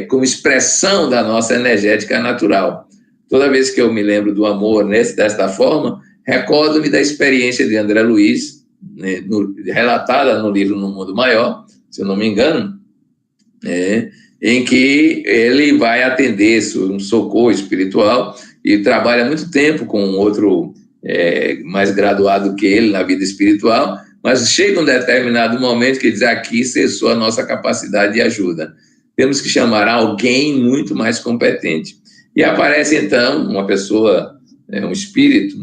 como expressão da nossa energética natural. Toda vez que eu me lembro do amor desta forma, recordo-me da experiência de André Luiz, né, relatada no livro No Mundo Maior, se eu não me engano, em que ele vai atender um socorro espiritual e trabalha muito tempo com um outro mais graduado que ele na vida espiritual, mas chega um determinado momento que diz: aqui cessou a nossa capacidade de ajuda. Temos que chamar alguém muito mais competente. E aparece, então, uma pessoa, um espírito,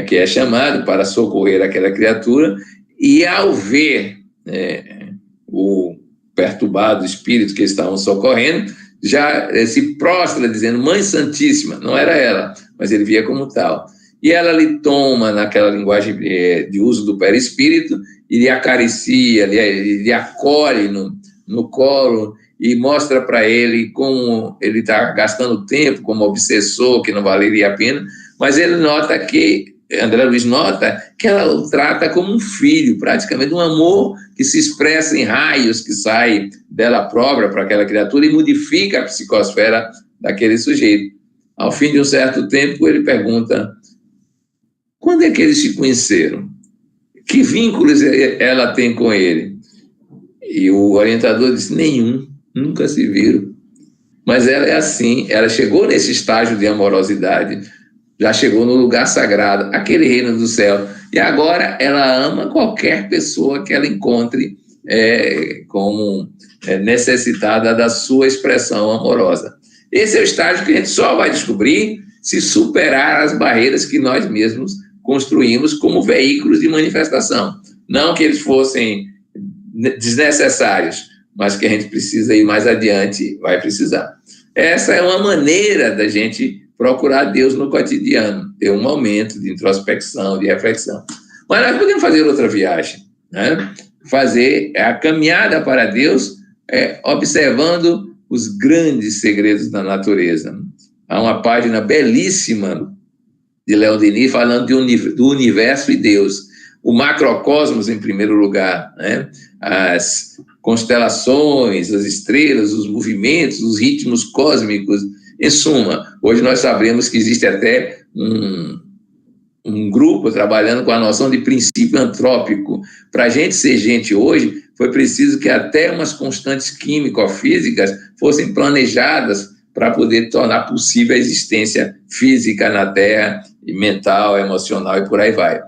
que é chamado para socorrer aquela criatura, e ao ver o perturbado espírito que estavam socorrendo, já se prostra dizendo: Mãe Santíssima. Não era ela, mas ele via como tal. E ela lhe toma, naquela linguagem de uso do perispírito, e lhe acaricia, lhe acolhe no colo, e mostra para ele como ele está gastando tempo como obsessor, que não valeria a pena, mas ele nota que, André Luiz nota, que ela o trata como um filho, praticamente um amor que se expressa em raios que sai dela própria para aquela criatura e modifica a psicosfera daquele sujeito. Ao fim de um certo tempo, ele pergunta: quando é que eles se conheceram? Que vínculos ela tem com ele? E o orientador disse: nenhum. Nunca se viram. Mas ela é assim, ela chegou nesse estágio de amorosidade, já chegou no lugar sagrado, aquele reino do céu, e agora ela ama qualquer pessoa que ela encontre como necessitada da sua expressão amorosa. Esse é o estágio que a gente só vai descobrir se superar as barreiras que nós mesmos construímos como veículos de manifestação. Não que eles fossem desnecessários, mas que a gente precisa ir mais adiante, vai precisar. Essa é uma maneira da gente procurar Deus no cotidiano, ter um momento de introspecção, de reflexão. Mas nós podemos fazer outra viagem, né? Fazer a caminhada para Deus observando os grandes segredos da natureza. Há uma página belíssima de Leon Denis falando do universo e Deus. O macrocosmos, em primeiro lugar, né? As constelações, as estrelas, os movimentos, os ritmos cósmicos. Em suma, hoje nós sabemos que existe até um grupo trabalhando com a noção de princípio antrópico. Para a gente ser gente hoje, foi preciso que até umas constantes químico-físicas fossem planejadas para poder tornar possível a existência física na Terra, e mental, emocional e por aí vai.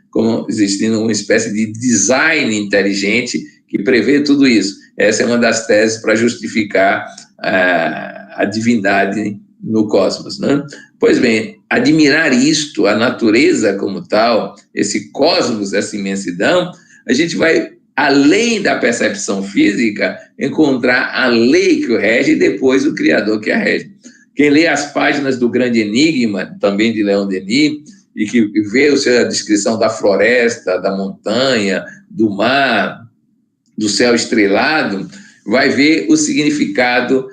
Como existindo uma espécie de design inteligente que prevê tudo isso. Essa é uma das teses para justificar a divindade no cosmos, né? Pois bem, admirar isto, a natureza como tal, esse cosmos, essa imensidão, a gente vai, além da percepção física, encontrar a lei que o rege e depois o Criador que a rege. Quem lê as páginas do Grande Enigma, também de Leon Denis, e que vê a descrição da floresta, da montanha, do mar, do céu estrelado, vai ver o significado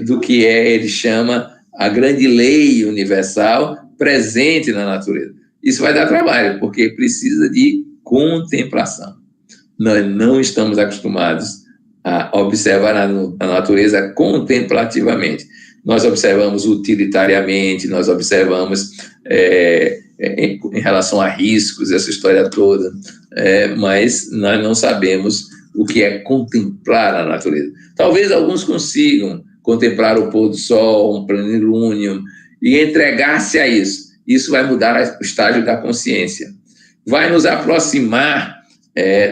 do que ele chama a grande lei universal presente na natureza. Isso vai dar trabalho, porque precisa de contemplação. Nós não estamos acostumados a observar a natureza contemplativamente. Nós observamos utilitariamente, nós observamos em relação a riscos, essa história toda, mas nós não sabemos o que é contemplar a natureza. Talvez alguns consigam contemplar o pôr do sol, um plenilúnio, e entregar-se a isso. Isso vai mudar o estágio da consciência. Vai nos aproximar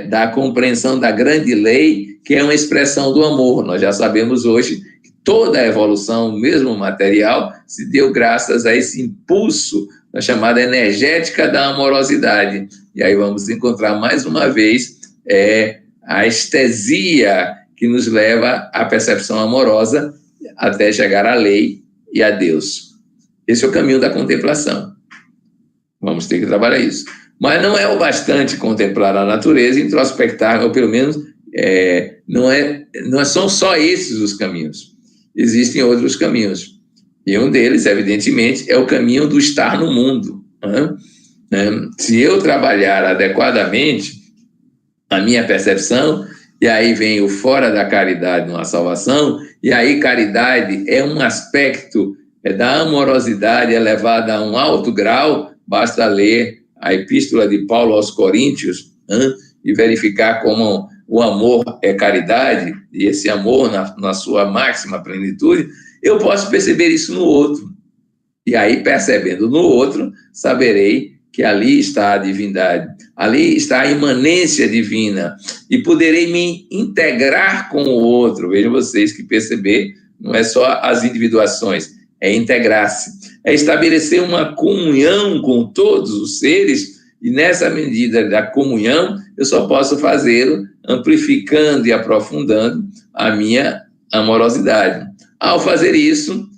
da compreensão da grande lei, que é uma expressão do amor. Nós já sabemos hoje que toda a evolução, mesmo material, se deu graças a esse impulso da chamada energética da amorosidade. E aí vamos encontrar mais uma vez a estesia que nos leva à percepção amorosa até chegar à lei e a Deus. Esse é o caminho da contemplação. Vamos ter que trabalhar isso. Mas não é o bastante contemplar a natureza e introspectar, ou pelo menos não são só esses os caminhos. Existem outros caminhos. E um deles, evidentemente, é o caminho do estar no mundo. Se eu trabalhar adequadamente a minha percepção, e aí vem o fora da caridade numa salvação, e aí caridade é um aspecto da amorosidade elevada a um alto grau, basta ler a epístola de Paulo aos Coríntios e verificar como o amor é caridade, e esse amor na sua máxima plenitude, eu posso perceber isso no outro. E aí, percebendo no outro, saberei que ali está a divindade, ali está a imanência divina, e poderei me integrar com o outro. Vejam vocês que perceber não é só as individuações, é integrar-se, é estabelecer uma comunhão com todos os seres, e nessa medida da comunhão, eu só posso fazê-lo amplificando e aprofundando a minha amorosidade. Ao fazer isso,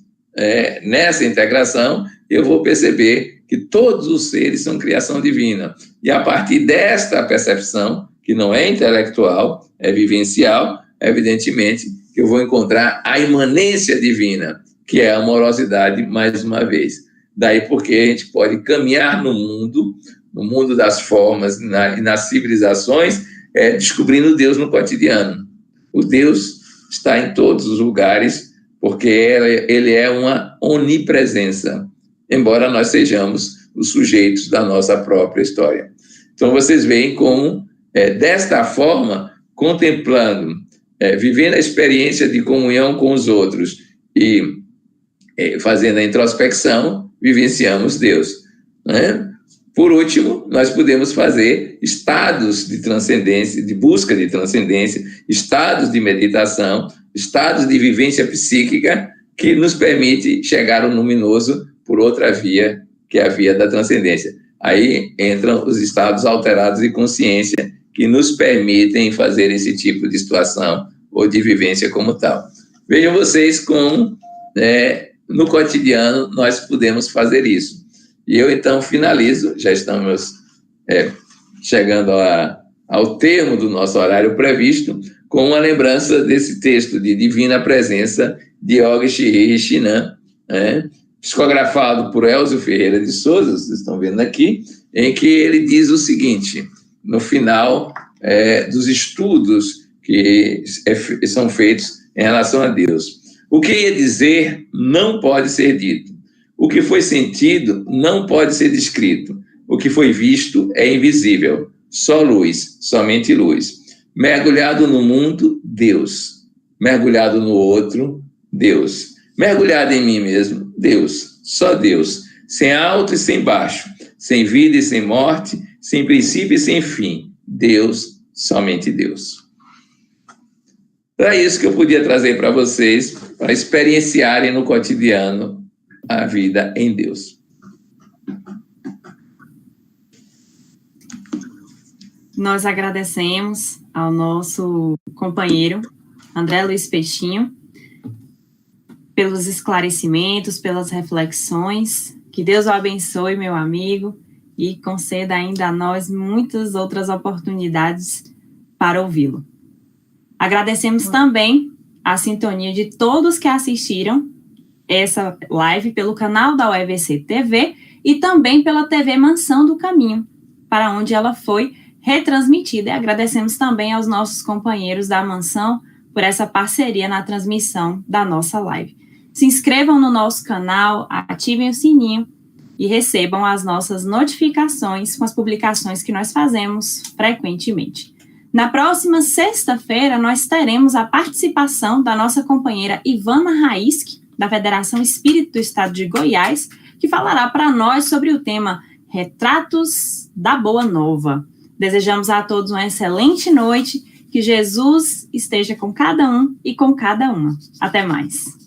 nessa integração, eu vou perceber que todos os seres são criação divina. E a partir desta percepção, que não é intelectual, é vivencial, evidentemente que eu vou encontrar a imanência divina, que é a amorosidade, mais uma vez. Daí porque a gente pode caminhar no mundo das formas e nas civilizações, descobrindo Deus no cotidiano. O Deus está em todos os lugares, porque ele é uma onipresença, embora nós sejamos os sujeitos da nossa própria história. Então, vocês veem como, desta forma, contemplando, vivendo a experiência de comunhão com os outros e fazendo a introspecção, vivenciamos Deus, né? Por último, nós podemos fazer estados de transcendência, de busca de transcendência, estados de meditação, estados de vivência psíquica que nos permite chegar ao luminoso por outra via, que é a via da transcendência. Aí entram os estados alterados de consciência que nos permitem fazer esse tipo de situação ou de vivência como tal. Vejam vocês como, no cotidiano, nós podemos fazer isso. E eu, então, finalizo, já estamos chegando ao termo do nosso horário previsto, com uma lembrança desse texto de Divina Presença de Yogi Shri Shinan, psicografado por Elzio Ferreira de Souza, vocês estão vendo aqui, em que ele diz o seguinte, no final dos estudos que são feitos em relação a Deus. O que ia dizer não pode ser dito. O que foi sentido não pode ser descrito. O que foi visto é invisível. Só luz, somente luz. Mergulhado no mundo, Deus. Mergulhado no outro, Deus. Mergulhado em mim mesmo, Deus. Só Deus. Sem alto e sem baixo. Sem vida e sem morte. Sem princípio e sem fim. Deus, somente Deus. Era isso que eu podia trazer para vocês, para experienciarem no cotidiano a vida em Deus. Nós agradecemos ao nosso companheiro, André Luiz Peixinho, pelos esclarecimentos, pelas reflexões. Que Deus o abençoe, meu amigo, e conceda ainda a nós muitas outras oportunidades para ouvi-lo. Agradecemos também a sintonia de todos que assistiram essa live pelo canal da UEVC TV e também pela TV Mansão do Caminho, para onde ela foi retransmitida. E agradecemos também aos nossos companheiros da Mansão por essa parceria na transmissão da nossa live. Se inscrevam no nosso canal, ativem o sininho e recebam as nossas notificações com as publicações que nós fazemos frequentemente. Na próxima sexta-feira, nós teremos a participação da nossa companheira Ivana Raiski, da Federação Espírita do Estado de Goiás, que falará para nós sobre o tema Retratos da Boa Nova. Desejamos a todos uma excelente noite, que Jesus esteja com cada um e com cada uma. Até mais.